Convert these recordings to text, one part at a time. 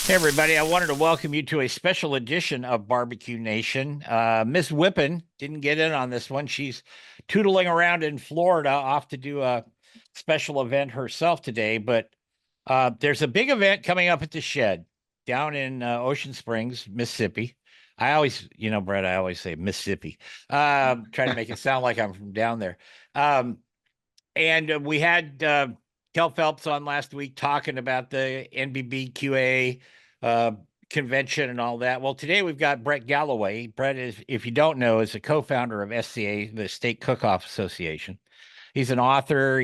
Hey, everybody. I wanted to welcome you to a special edition of Barbecue Nation. Miss Whippen didn't get in on this one. She's tootling around in Florida off to do a special event herself today. But there's a big event coming up at the shed down in Ocean Springs, Mississippi. I always, Brett, I always say Mississippi. Try to make it sound like I'm from down there. Um, and we had Kel Phelps on last week talking about the NBBQA uh, convention and all that. Well, today we've got Brett Gallaway. Brett is, if you don't know, is a co-founder of SCA, the State Cook-Off Association. He's an author.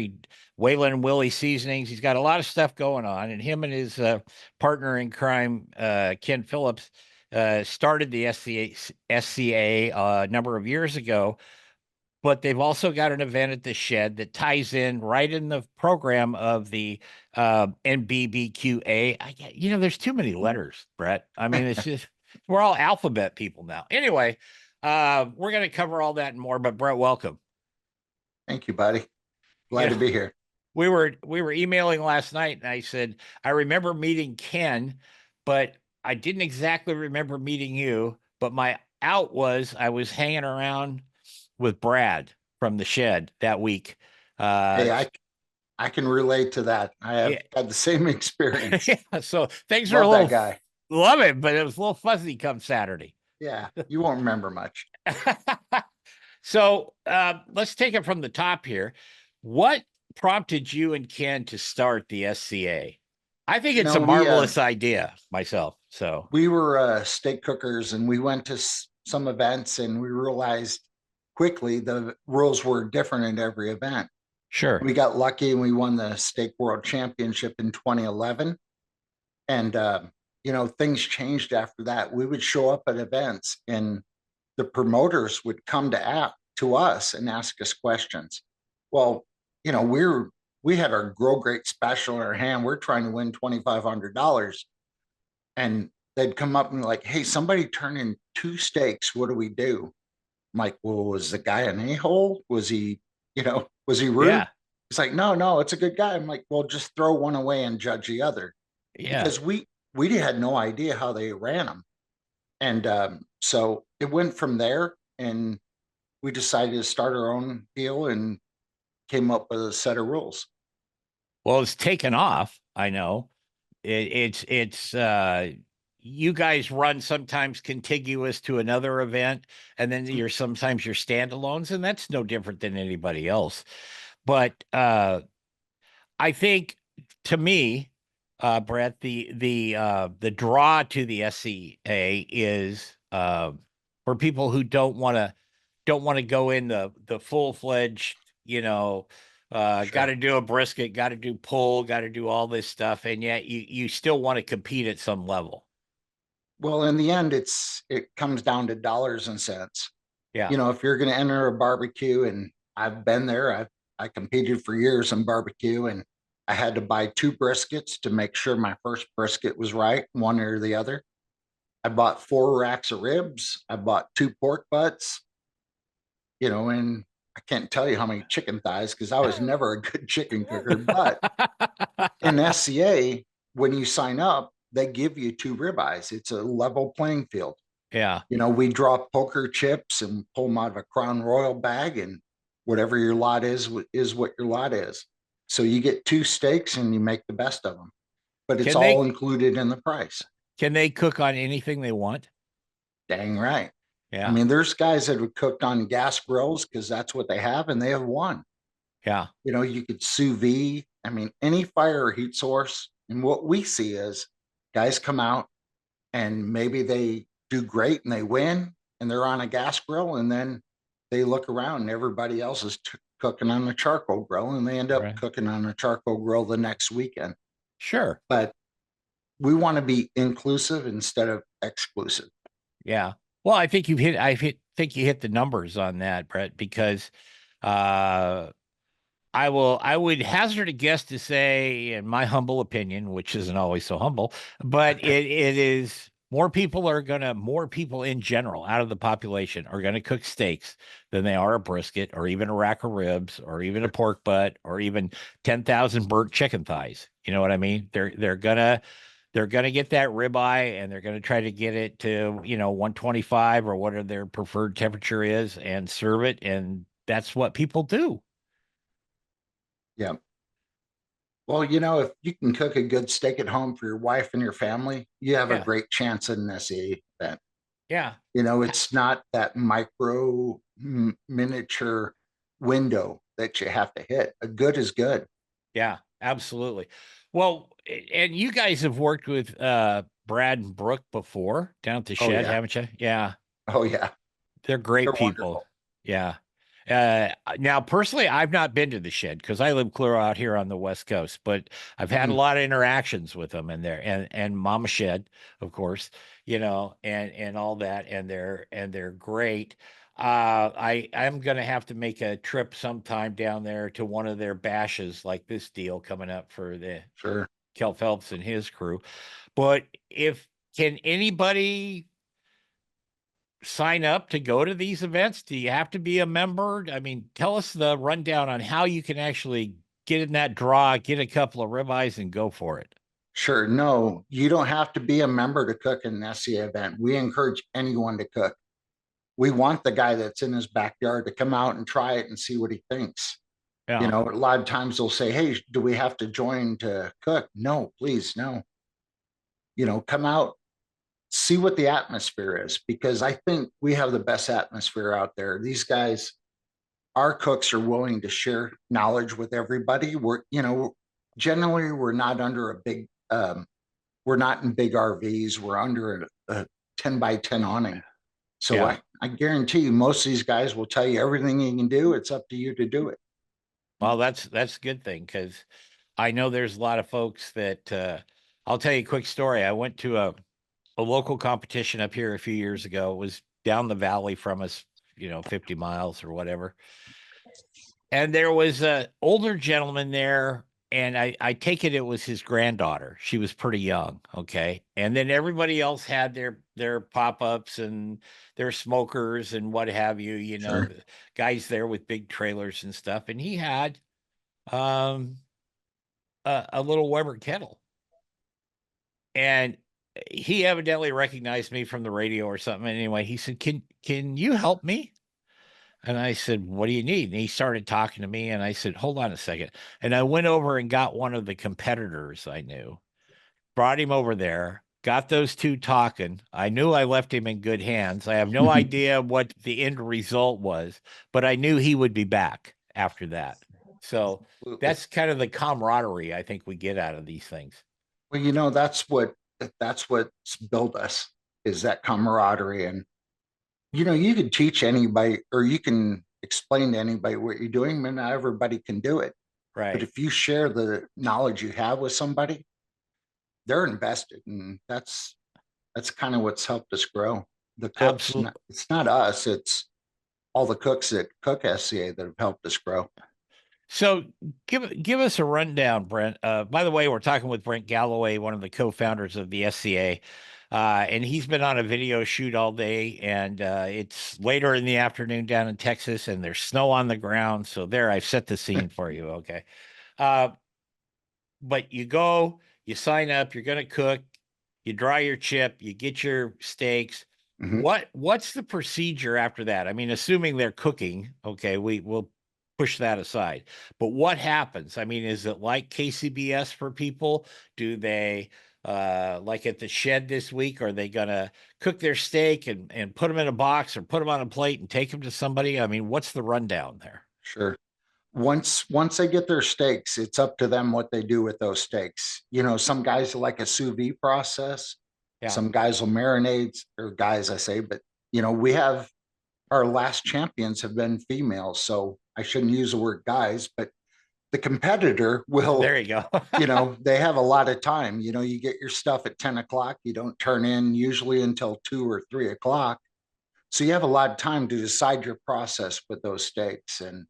Waylon and Willie Seasonings. He's got a lot of stuff going on. And him and his partner in crime, Ken Phillips, started the SCA a number of years ago, but they've also got an event at the shed that ties in right in the program of the NBBQA. There's too many letters, Brett. I mean, it's just we're all alphabet people now. Anyway, we're going to cover all that and more. But Brett, welcome. Thank you, buddy. Glad to Yeah, be here. we were emailing last night, and I said I remember meeting Ken, but I didn't exactly remember meeting you. But my out was I was hanging around with Brad from the shed that week. Hey, Uh, I can relate to that. I have yeah, had the same experience. so things are a Love little that guy. love it, but it was a little fuzzy come Saturday. Yeah, you won't remember much. So let's take it from the top here. What prompted you and Ken to start the SCA? I think You it's know, a we marvelous idea myself. So we were steak cookers, and we went to some events, and we realized quickly the rules were different at every event. sure. We got lucky, and we won the Steak World Championship in 2011. And things changed after that. We would show up at events, and the promoters would come to us and ask us questions. Well, we had our Grow Great special in our hand. We're trying to win $2,500, and they'd come up and like, "Hey, somebody turned in two steaks. What do we do?" I'm like, "Well, was the guy an a-hole? Was he rude?" Yeah. He's like, "No, no, it's a good guy." I'm like, "Well, just throw one away and judge the other," Yeah. because we had no idea how they ran them. And so it went from there, and we decided to start our own deal and came up with a set of rules. Well, it's taken off. I know. It's you guys run sometimes contiguous to another event, and then you're sometimes your standalones, and that's no different than anybody else. But I think, to me, Brett, the draw to the SCA is for people who don't want to go in the full-fledged, got Sure. to do a brisket, got to do pull, got to do all this stuff, and yet you still want to compete at some level. Well, in the end, it comes down to dollars and cents. Yeah, If you're going to enter a barbecue, and I've been there, I competed for years in barbecue, and I had to buy two briskets to make sure my first brisket was right, one or the other. I bought four racks of ribs. I bought two pork butts, and I can't tell you how many chicken thighs because I was never a good chicken cooker. But in SCA, when you sign up, they give you two ribeyes. It's a level playing field. yeah. We draw poker chips and pull them out of a Crown Royal bag, and whatever your lot is what your lot is. So you get two steaks and you make the best of them, but it's Can all they included in the price. can they cook on anything they want? Dang right. I Yeah, mean, there's guys that have cooked on gas grills because that's what they have, and they have won. yeah. You could sous vide. I mean, any fire or heat source. And what we see is guys come out and maybe they do great and they win and they're on a gas grill, and then they look around and everybody else is cooking on a charcoal grill, and they end up Right. cooking on a charcoal grill the next weekend. Sure. But we want to be inclusive instead of exclusive. Yeah. Well, think you hit the numbers on that, Brett, because uh I would hazard a guess to say, in my humble opinion, which isn't always so humble, but it is more people in general out of the population are gonna cook steaks than they are a brisket or even a rack of ribs or even a pork butt or even 10,000 burnt chicken thighs. You know what I mean? They're gonna they're going to get that ribeye and they're going to try to get it to, 125 or whatever their preferred temperature is and serve it. And that's what people do. Yeah. Well, if you can cook a good steak at home for your wife and your family, you have a Yeah. great chance in this event. Yeah. It's not that miniature window that you have to hit. A good is good. Yeah, absolutely. Well, and you guys have worked with Brad and Brooke before down at the Oh shed, yeah. haven't you? Yeah. Oh yeah. They're great They're people. wonderful. Yeah. Now personally, I've not been to the shed because I live clear out here on the West Coast, but I've had a Mhm. lot of interactions with them and and Mama Shed, of course, and all that, and they're great. I'm gonna have to make a trip sometime down there to one of their bashes like this deal coming up for the Sure. Kel Phelps and his crew. But if can anybody sign up to go to these events? Do you have to be a member? I mean, tell us the rundown on how you can actually get in that draw, get a couple of ribeyes, and go for it. Sure. No, you don't have to be a member to cook in an SCA event. We encourage anyone to cook. We want the guy that's in his backyard to come out and try it and see what he thinks. Yeah. A lot of times they'll say, "Hey, do we have to join to cook?" No, please, no. Come out, see what the atmosphere is, because I think we have the best atmosphere out there. These guys, our cooks are willing to share knowledge with everybody. Generally we're not under a big, we're not in big RVs. We're under a 10 by 10 awning. So Yeah. I guarantee you, most of these guys will tell you everything you can do. It's up to you to do it. Well, that's a good thing because I know there's a lot of folks that I'll tell you a quick story. I went to a local competition up here a few years ago. It was down the valley from us, 50 miles or whatever. And there was a older gentleman there, and I take it was his granddaughter. She was pretty young, okay. And then everybody else had their pop-ups and their smokers and what have you, Sure. the guys there with big trailers and stuff. And he had um a little Weber kettle. And he evidently recognized me from the radio or something. Anyway, he said, Can you help me? And I said, What do you need? And he started talking to me. And I said, Hold on a second. And I went over and got one of the competitors I knew, brought him over there, got those two talking. I knew I left him in good hands. I have no idea what the end result was, but I knew he would be back after that. So Absolutely. that's kind of the camaraderie I think we get out of these things. Well, that's what's built us, is that camaraderie. And you can teach anybody, or you can explain to anybody what you're doing, but not everybody can do it. But Right. if you share the knowledge you have with somebody, they're invested, and that's kind of what's helped us grow. The cooks, Absolutely. it's not us, it's all the cooks that cook SCA that have helped us grow. So give us a rundown, Brent. By the way, we're talking with Brent Gallaway, one of the co-founders of the SCA, and he's been on a video shoot all day, and it's later in the afternoon down in Texas, and there's snow on the ground. So there, I've set the scene for you. Okay, uh, but you go, you sign up, you're going to cook, you dry your chip, you get your steaks. Mhm. What's the procedure after that? I mean, assuming they're cooking, okay, we will push that aside. But what happens? I mean, is it like KCBS for people? Do they like at the shed this week, are they gonna cook their steak and put them in a box or put them on a plate and take them to somebody? I mean, what's the rundown there? Sure. Once they get their steaks, it's up to them what they do with those steaks. Some guys like a sous vide process. Yeah, Some guys will marinate, or guys I say, but we have our last champions have been females, so I shouldn't use the word guys, but the competitor will, there you go. they have a lot of time. You get your stuff at 10 o'clock, you don't turn in usually until 2 or 3 o'clock. So you have a lot of time to decide your process with those steaks. And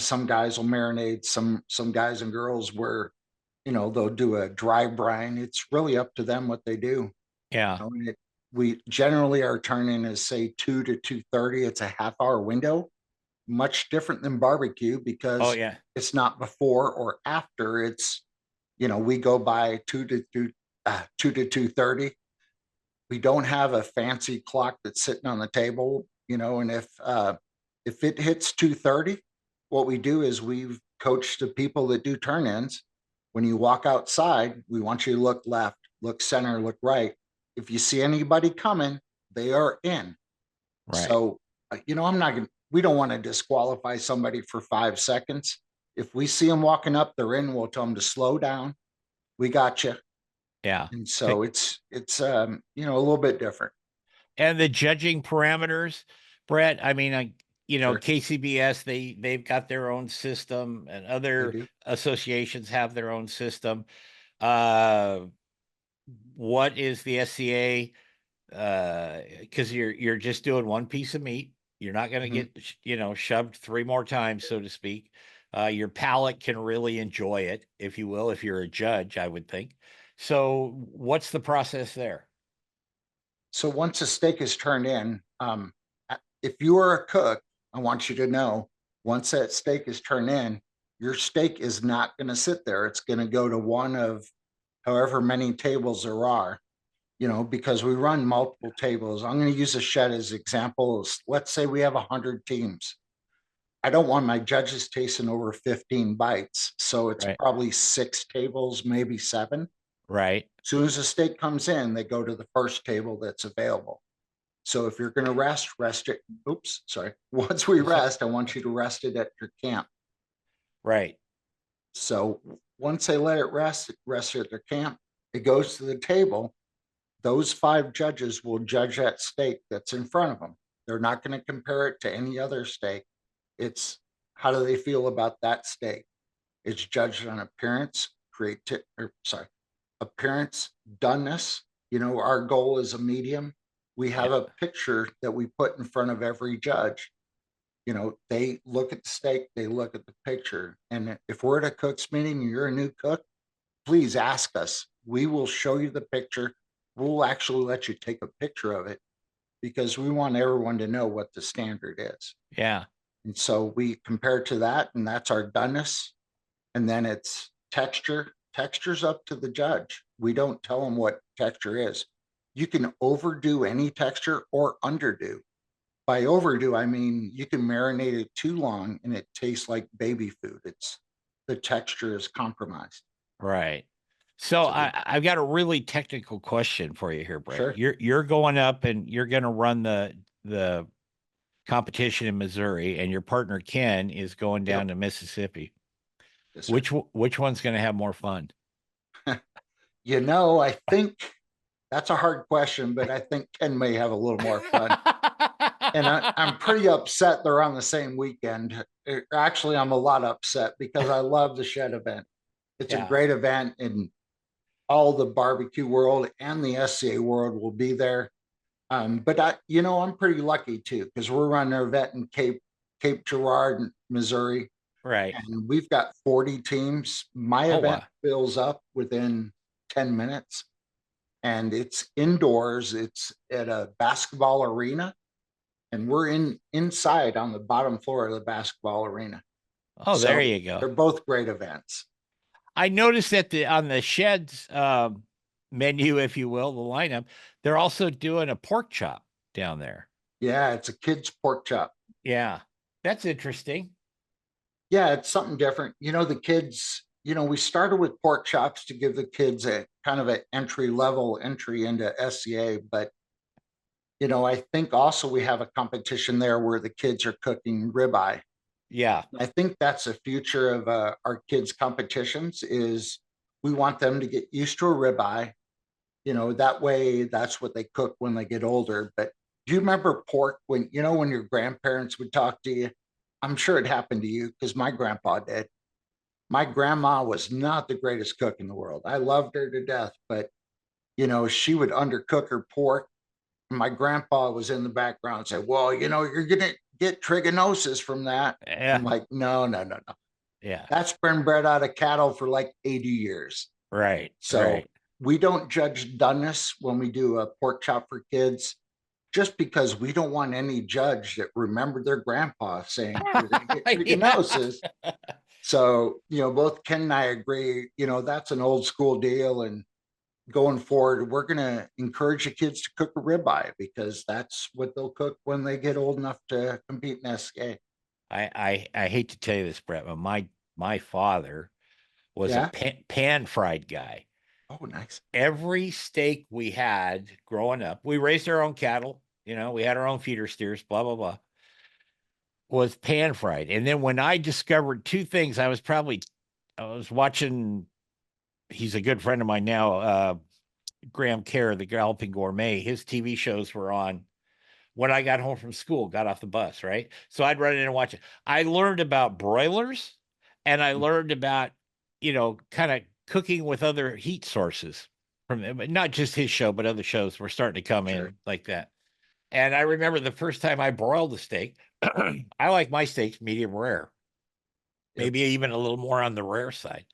some guys will marinate, some guys and girls where they'll do a dry brine. It's really up to them what they do. Yeah. And we generally, our turn in is say 2 to 2:30. It's a half-hour window, much different than barbecue Oh because yeah. it's not before or after. It's we go by 2 to 2. 2 to 2:30. We don't have a fancy clock that's sitting on the table, and if it hits 2:30, what we do is we've coached the people that do turn-ins. When you walk outside, we want you to look left, look center, look right. If you see anybody coming, they are in. Right. So, I'm not gonna we don't want to disqualify somebody for 5 seconds. If we see them walking up, they're in, we'll tell them to slow down. We got you. Yeah. And so it's a little bit different. And the judging parameters, Brett, I mean, Sure, KCBS, they've got their own system, and they other do. associations have their own system. Uh, what is the SCA? Because you're just doing one piece of meat. You're not going to Mhm. get shoved three more times, so to speak. Your palate can really enjoy it, if you will, if you're a judge, I would think. So, what's the process there? So once a steak is turned in, if you are a cook, I want you to know, once that steak is turned in, your steak is not going to sit there. It's going to go to one of however many tables there are, because we run multiple tables. I'm going to use a shed as examples. Let's say we have 100 teams. I don't want my judges tasting over 15 bites. So it's Right. probably 6 tables, maybe 7. Right. As soon as the steak comes in, they go to the first table that's available. So if you're going to rest it. Oops, sorry. Once we So, rest, I want you to rest it at your camp. right. So once they let it rest at their camp, it goes to the table. Those 5 judges will judge that steak that's in front of them. They're not going to compare it to any other steak. It's how do they feel about that steak? It's judged on appearance, appearance, doneness. Our goal is a medium. We Yeah. have a picture that we put in front of every judge. They look at the steak, they look at the picture. And if we're at a cook's meeting and you're a new cook, please ask us. We will show you the picture. We'll actually let you take a picture of it because we want everyone to know what the standard is. Yeah. And so we compare to that, and that's our doneness. And then it's texture. Texture's up to the judge. We don't tell them what texture is. You can overdo any texture or underdo. By overdo, I mean you can marinate it too long and it tastes like baby food. The texture is compromised. Right. So So we I've got a really technical question for you here, Brett. Sure. You're going up and you're going to run the competition in Missouri, and your partner Ken is going Yep. down to Mississippi. Yes, sir. Which one's going to have more fun? I think that's a hard question, but I think Ken may have a little more fun. And I'm pretty upset they're on the same weekend. Actually, I'm a lot upset because I love the shed event. It's a Yeah. great event, and all the barbecue world and the SCA world will be there. But I'm pretty lucky too because we're running an event in Cape Girardeau, Missouri, Right. and we've got 40 teams. My Oh event wow. fills up within 10 minutes, and it's indoors. It's at a basketball arena, and we're inside on the bottom floor of the basketball arena. Oh, there So you go. they're both great events. I noticed that on the sheds menu, if you will, the lineup, they're also doing a pork chop down there. Yeah, it's a kid's pork chop. Yeah. That's interesting. Yeah, it's something different. The kids, we started with pork chops to give the kids a kind of an entry into SCA. But, I think also we have a competition there where the kids are cooking ribeye. Yeah. I think that's the future of our kids' competitions is we want them to get used to a ribeye. That way that's what they cook when they get older. But do you remember pork when your grandparents would talk to you? I'm sure it happened to you because my grandpa did. My grandma was not the greatest cook in the world. I loved her to death, but she would undercook her pork. My grandpa was in the background and said, "Well, you're gonna get trichinosis from that." I'm Yeah. like, no, no, no, no. Yeah. That's been bred out of cattle for like 80 years. Right. So Right. we don't judge doneness when we do a pork chop for kids, just because we don't want any judge that remembered their grandpa saying you're going to get Yeah. trichinosis. So, both Ken and I agree, that's an old school deal. And going forward, we're going to encourage the kids to cook a ribeye because that's what they'll cook when they get old enough to compete in SCA. I hate to tell you this, Brett, but my father was a Yeah. pan fried guy. Oh, nice. Every steak we had growing up, we raised our own cattle, we had our own feeder steers, blah, blah, blah, was pan fried. And then when I discovered two things, I was watching, he's a good friend of mine now, Graham Kerr, the Galloping Gourmet. His TV shows were on when I got home from school, got off the bus, right? So I'd run in and watch it. I learned about broilers and I learned about, kind of cooking with other heat sources from not just his show, but other shows were starting to come Sure. in like that. And I remember the first time I broiled a steak, I like my steaks medium rare, Yep. maybe even a little more on the rare side.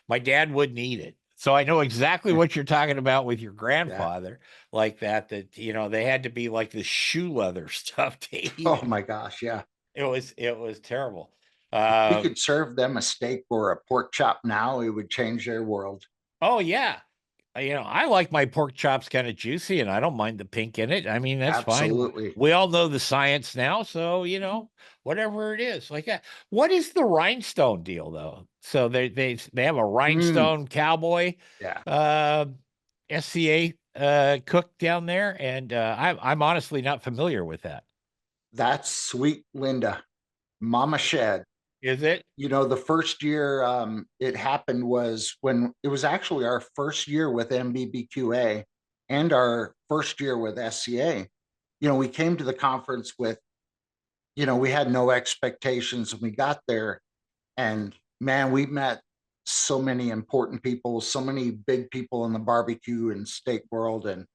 My dad wouldn't eat it. So I know exactly what you're talking about with your Yeah. grandfather, like that, they had to be like the shoe leather stuff to eat Oh it. my gosh. Yeah. It was terrible. If we Uh, could serve them a steak or a pork chop now, it would change their world. oh yeah. I like my pork chops kind of juicy and I don't mind the pink in it. I mean, that's fine. Absolutely. We all know the science now, so whatever it is, like that. What is the rhinestone deal though? So they have a Mm, rhinestone cowboy yeah. uh SCA cook down there, and I'm honestly not familiar with that. That's sweet Linda, Mama Shed. Is it? The first year it happened was when it was actually our first year with MBBQA and our first year with SCA. We came to the conference with, we had no expectations and we got there and man, we met so many important people, so many big people in the barbecue and steak world. And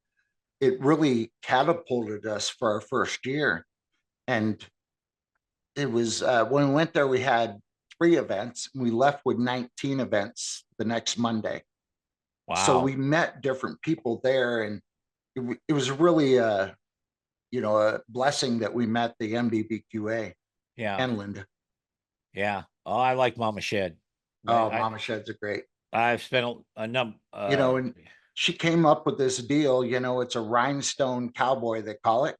it really catapulted us for our first year. And it was when we went there, we had 3 events. We left with 19 events the next Monday. So Wow. we met different people there, and it was really a blessing that we met the MBBQA Yeah. and Linda. Yeah. Oh, I like Mama Shed. Oh, I Mama Sheds are great. I've spent a number. And she came up with this deal. It's a rhinestone cowboy, they call it.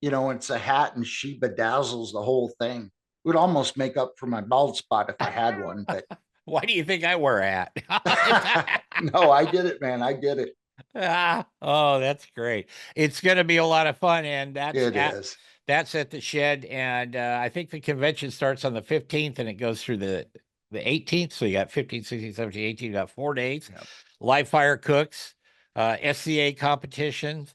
It's a hat, and she bedazzles the whole thing. It would almost make up for my bald spot if I had one, but Why do you think I wear a hat? no, I did it, man. I did it. Oh, that's great. It's going to be a lot of fun, and It is. that's at the shed, and I think the convention starts on the 15th and it goes through the 18th. So you got 15, 16, 17, 18, you got 4 days. Yep. Live fire cooks, SCA competitions,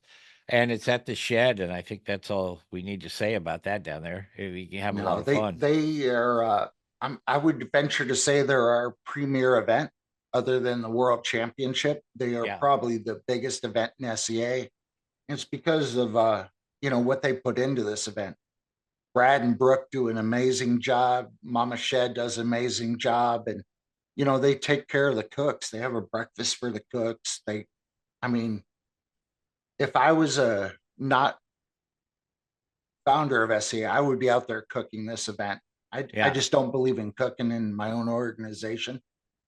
and it's at the shed. And I think that's all we need to say about that down there. We can have a lot No, of they fun. they are. I would venture to say they're our premier event, other than the World Championship. They are Yeah, probably the biggest event in SCA. It's because of what they put into this event. Brad and Brooke do an amazing job. Mama Shed does an amazing job, and they take care of the cooks. They have a breakfast for the cooks. I mean, if I was a not founder of SCA, I would be out there cooking this event. I yeah, just don't believe in cooking in my own organization.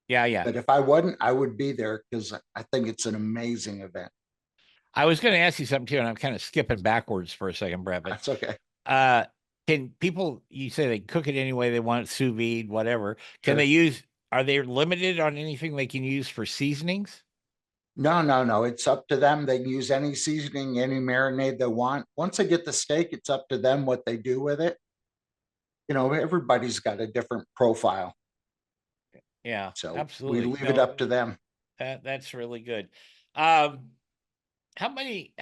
yeah, yeah. But if I wasn't, I would be there because I think it's an amazing event. I was going to ask you something too, and I'm kind of skipping backwards for a second, Brett. But That's okay. uh, can people? You say they cook it any way they want, sous vide, whatever. Can they Sure. use? Are they limited on anything they can use for seasonings? No, no, no. It's up to them. They can use any seasoning, any marinade they want. Once they get the steak, it's up to them what they do with it. Everybody's got a different profile. Yeah, So we absolutely. leave it No, up to them. that's really good. Um, how many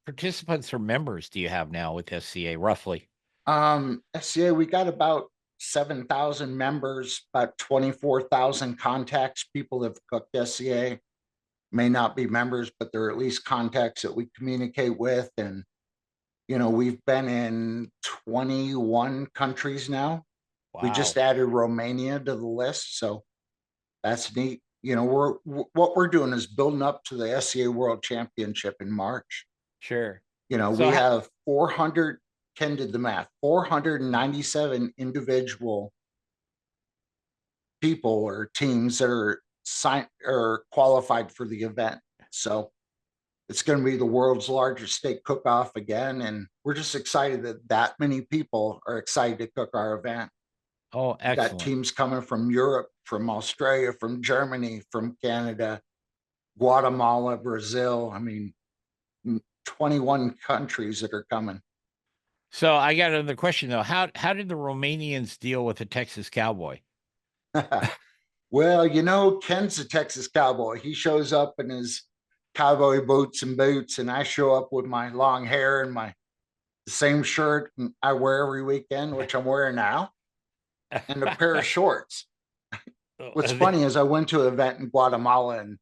participants or members do you have now with SCA roughly? SCA, we got about 7,000 members, about 24,000 contacts. People have cooked SCA, may not be members, but they're at least contacts that we communicate with. And, we've been in 21 countries now. We just Wow, added Romania to the list. So that's neat. What we're doing is building up to the SCA World Championship in March. sure. We So have 400, Ken did the math, 497 individual people or teams that are signed or qualified for the event. So it's going to be the world's largest steak cook-off again. And we're just excited that that many people are excited to cook our event. Oh, We got excellent. teams coming from Europe, from Australia, from Germany, from Canada, Guatemala, Brazil. I mean, 21 countries that are coming. So I got another question though. How did the Romanians deal with the Texas Cowboy? Well, Ken's a Texas cowboy. He shows up in his cowboy boots and boots, and I show up with my long hair and my same shirt I wear every weekend, which I'm wearing now, and a pair of shorts. What's funny is I went to an event in Guatemala and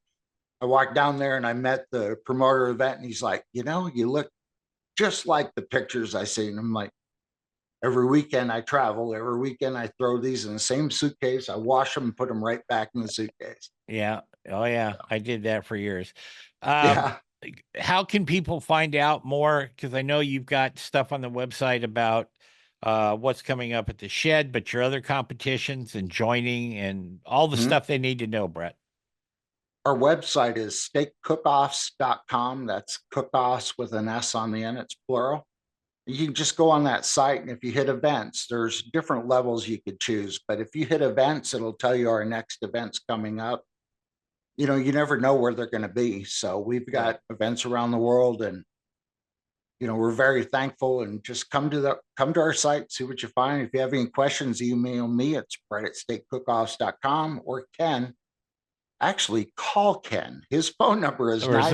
I walked down there and I met the promoter of the event, and he's like, you look just like the pictures I see. And I'm like, every weekend I travel, every weekend I throw these in the same suitcase. I wash them and put them right back in the suitcase. Yeah. Oh yeah. I did that for years. Um, Yeah. how can people find out more? Because I know you've got stuff on the website about what's coming up at the shed, but your other competitions and joining and all the Mhm. stuff they need to know, Brett. Our website is steakcookoffs.com. That's cookoffs with an S on the end. It's plural. You can just go on that site, and if you hit events, there's different levels you could choose. But if you hit events, it'll tell you our next events coming up. You never know where they're going to be. So we've Right. got events around the world, and we're very thankful. And just come to our site, see what you find. If you have any questions, email me. It's brett@steakcookoffs.com, or Ken. Actually, call Ken. His phone number is Or is on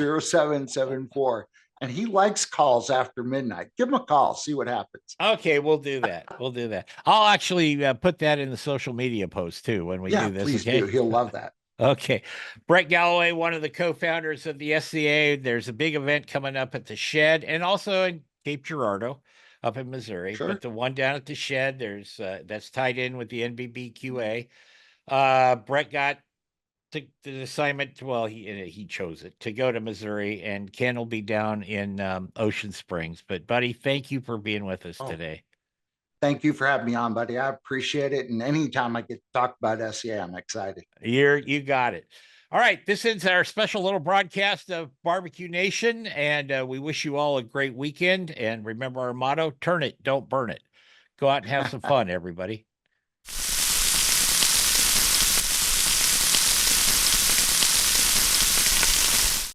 972-345-0774. And he likes calls after midnight. Give him a call, see what happens. Okay, we'll do that. We'll do that. I'll actually put that in the social media post too when we Yeah, do this. please do. Okay. He'll love that. Okay. Brett Gallaway, one of the co-founders of the SCA. There's a big event coming up at the shed and also in Cape Girardeau up in Missouri. But Sure. the one down at the shed, there's that's tied in with the NBBQA. Brett got the assignment. Well, he chose it to go to Missouri, and Ken will be down in Ocean Springs. But buddy, thank you for being with us Oh, today. thank you for having me on, buddy. I appreciate it. And anytime I get to talk about SEA, I'm excited. You got it. All right, this is our special little broadcast of Barbecue Nation, and we wish you all a great weekend. And remember our motto: turn it, don't burn it. Go out and have some fun, everybody.